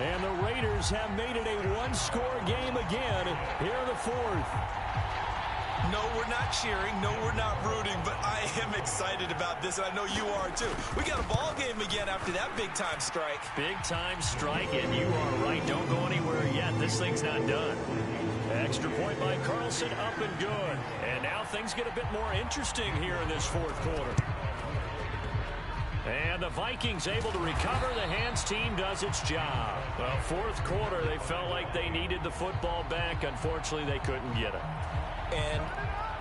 And the Raiders have made it a one-score game again here in the fourth. No, we're not cheering. No, we're not rooting. But I am excited about this, and I know you are too. We got a ball game again after that big-time strike. Big-time strike, and you are right. Don't go anywhere yet. This thing's not done. Extra point by Carlson, up and good. And now things get a bit more interesting here in this fourth quarter. And the Vikings able to recover. The hands team does its job. Well, fourth quarter, they felt like they needed the football back. Unfortunately, they couldn't get it. And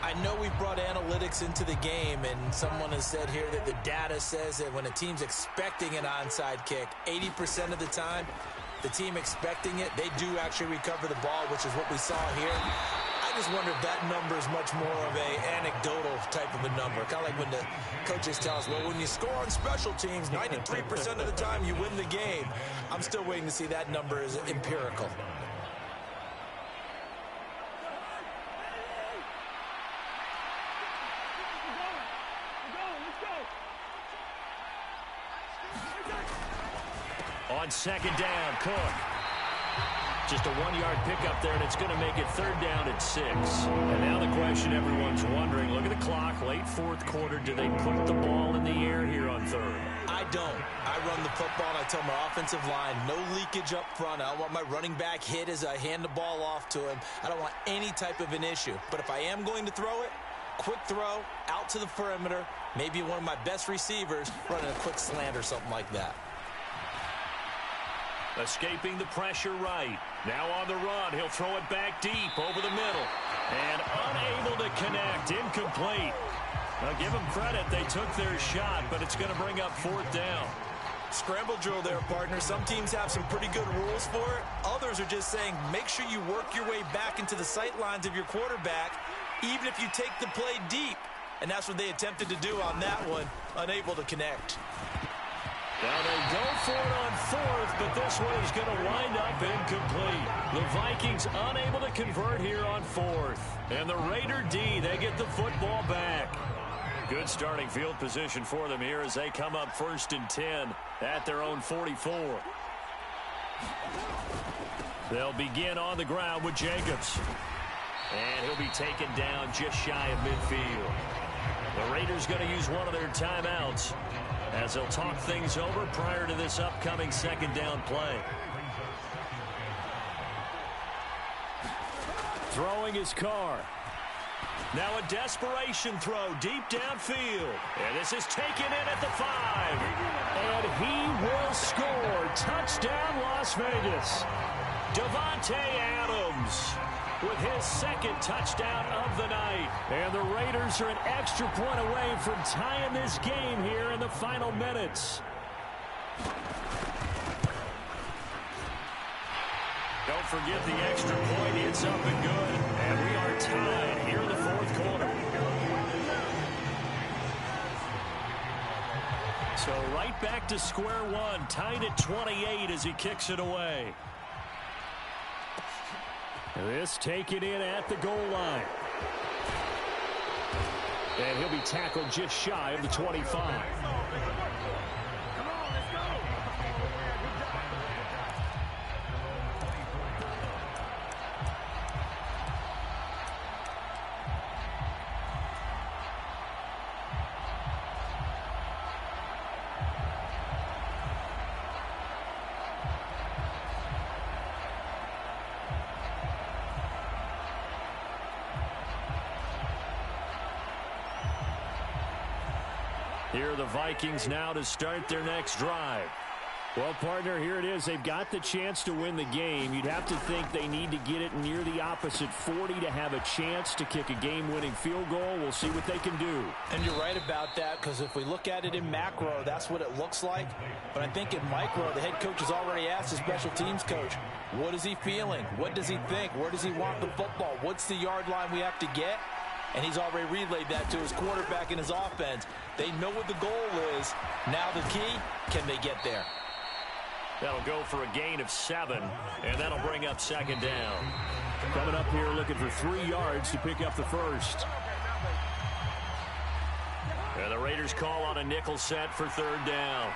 I know we brought analytics into the game, and someone has said here that the data says that when a team's expecting an onside kick, 80% of the time, the team expecting it, they do actually recover the ball, which is what we saw here. I just wonder if that number is much more of a anecdotal type of a number. Kind of like when the coaches tell us, well, when you score on special teams, 93% of the time you win the game. I'm still waiting to see that number is empirical. On second down, Cook. Just a one-yard pickup there, and it's going to make it third down at 6. And now the question everyone's wondering, look at the clock, late fourth quarter, do they put the ball in the air here on third? I don't. I run the football, and I tell my offensive line, no leakage up front. I don't want my running back hit as I hand the ball off to him. I don't want any type of an issue. But if I am going to throw it, quick throw, out to the perimeter, maybe one of my best receivers running a quick slant or something like that. Escaping the pressure right. Now on the run. He'll throw it back deep over the middle. And unable to connect. Incomplete. Now give them credit. They took their shot, but it's going to bring up fourth down. Scramble drill there, partner. Some teams have some pretty good rules for it. Others are just saying make sure you work your way back into the sight lines of your quarterback, even if you take the play deep. And that's what they attempted to do on that one. Unable to connect. Now they go for it on fourth, but this one is going to wind up incomplete. The Vikings unable to convert here on fourth. And the Raider D, they get the football back. Good starting field position for them here as they come up 1st and 10 at their own 44. They'll begin on the ground with Jacobs. And he'll be taken down just shy of midfield. The Raiders going to use one of their timeouts as they'll talk things over prior to this upcoming second down play. Throwing his car. Now a desperation throw deep downfield. And this is taken in at the 5. And he will score. Touchdown, Las Vegas. Davante Adams with his second touchdown of the night. And the Raiders are an extra point away from tying this game here in the final minutes. Don't forget the extra point. It's up and good. And we are tied here in the fourth quarter. So right back to square one. Tied at 28 as he kicks it away. This taken in at the goal line. And he'll be tackled just shy of the 25. Here are the Vikings now to start their next drive. Well, partner, here it is. They've got the chance to win the game. You'd have to think they need to get it near the opposite 40 to have a chance to kick a game-winning field goal. We'll see what they can do. And you're right about that, because if we look at it in macro, that's what it looks like. But I think in micro, the head coach has already asked the special teams coach, what is he feeling? What does he think? Where does he want the football? What's the yard line we have to get? And he's already relayed that to his quarterback and his offense. They know what the goal is. Now the key, can they get there? That'll go for a gain of 7, and that'll bring up second down. Coming up here looking for 3 yards to pick up the first. And the Raiders call on a nickel set for third down.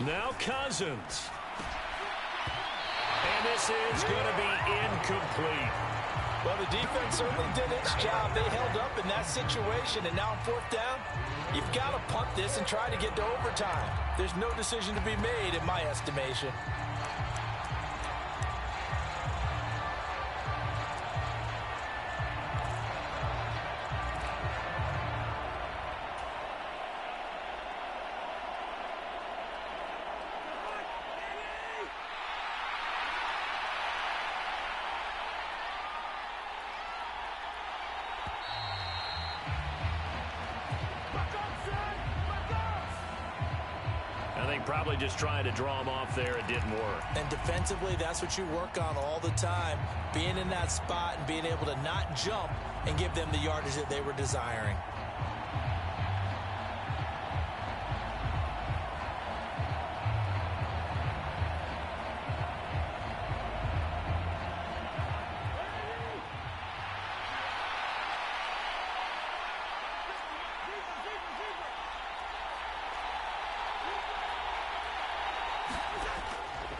Now Cousins. And this is going to be incomplete. Well, the defense certainly did its job. They held up in that situation, and now on fourth down, you've got to punt this and try to get to overtime. There's no decision to be made in my estimation. Probably just trying to draw him off there. It didn't work. And defensively, that's what you work on all the time. Being in that spot and being able to not jump and give them the yardage that they were desiring.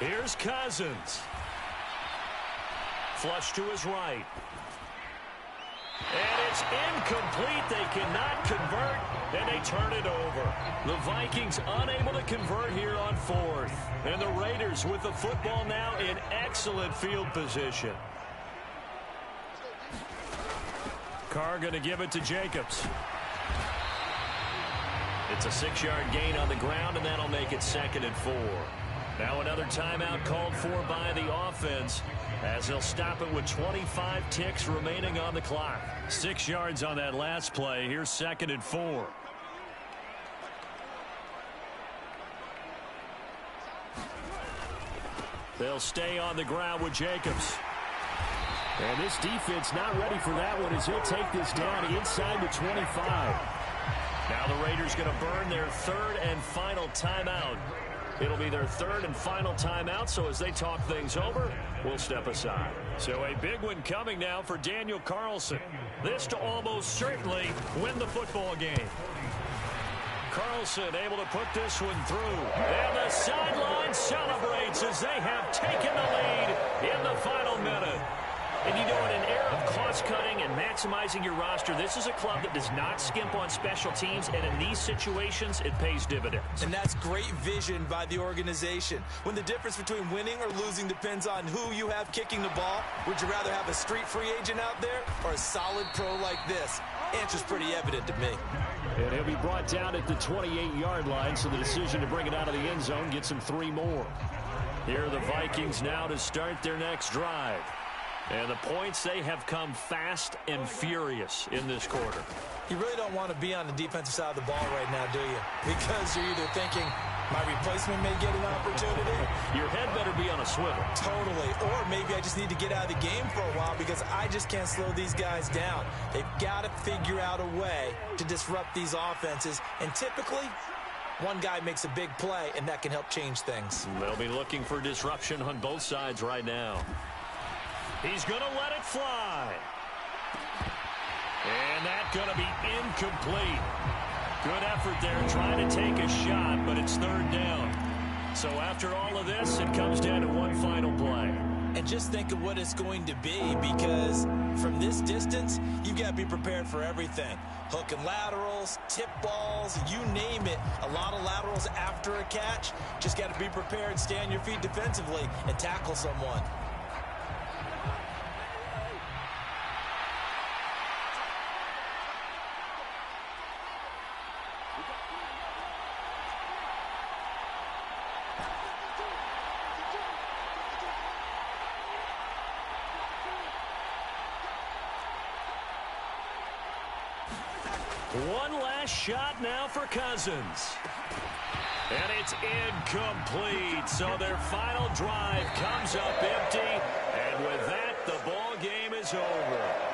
Here's Cousins. Flush to his right. And it's incomplete. They cannot convert, and they turn it over. The Vikings unable to convert here on fourth. And the Raiders with the football now in excellent field position. Carr going to give it to Jacobs. It's a 6-yard gain on the ground, and that'll make it 2nd and 4. Now another timeout called for by the offense as they'll stop it with 25 ticks remaining on the clock. 6 yards on that last play. Here's 2nd and 4. They'll stay on the ground with Jacobs. And this defense not ready for that one as he'll take this down inside the 25. Now the Raiders going to burn their 3rd and final timeout. It'll be their 3rd and final timeout, so as they talk things over, we'll step aside. So a big one coming now for Daniel Carlson. This to almost certainly win the football game. Carlson able to put this one through. And the sideline celebrates as they have taken the lead in the final minute. And you know, in an era of cost-cutting and maximizing your roster, this is a club that does not skimp on special teams, and in these situations, it pays dividends. And that's great vision by the organization. When the difference between winning or losing depends on who you have kicking the ball, would you rather have a street free agent out there or a solid pro like this? Answer's pretty evident to me. And he'll be brought down at the 28-yard line, so the decision to bring it out of the end zone gets him 3 more. Here are the Vikings now to start their next drive. And the points, they have come fast and furious in this quarter. You really don't want to be on the defensive side of the ball right now, do you? Because you're either thinking, my replacement may get an opportunity. Your head better be on a swivel. Totally. Or maybe I just need to get out of the game for a while because I just can't slow these guys down. They've got to figure out a way to disrupt these offenses. And typically, one guy makes a big play, and that can help change things. They'll be looking for disruption on both sides right now. He's going to let it fly. And that's going to be incomplete. Good effort there trying to take a shot, but it's 3rd down. So after all of this, it comes down to one final play. And just think of what it's going to be, because from this distance, you've got to be prepared for everything. Hook and laterals, tip balls, you name it. A lot of laterals after a catch. Just got to be prepared, stay on your feet defensively, and tackle someone. One last shot now for Cousins. And it's incomplete. So their final drive comes up empty. And with that, the ball game is over.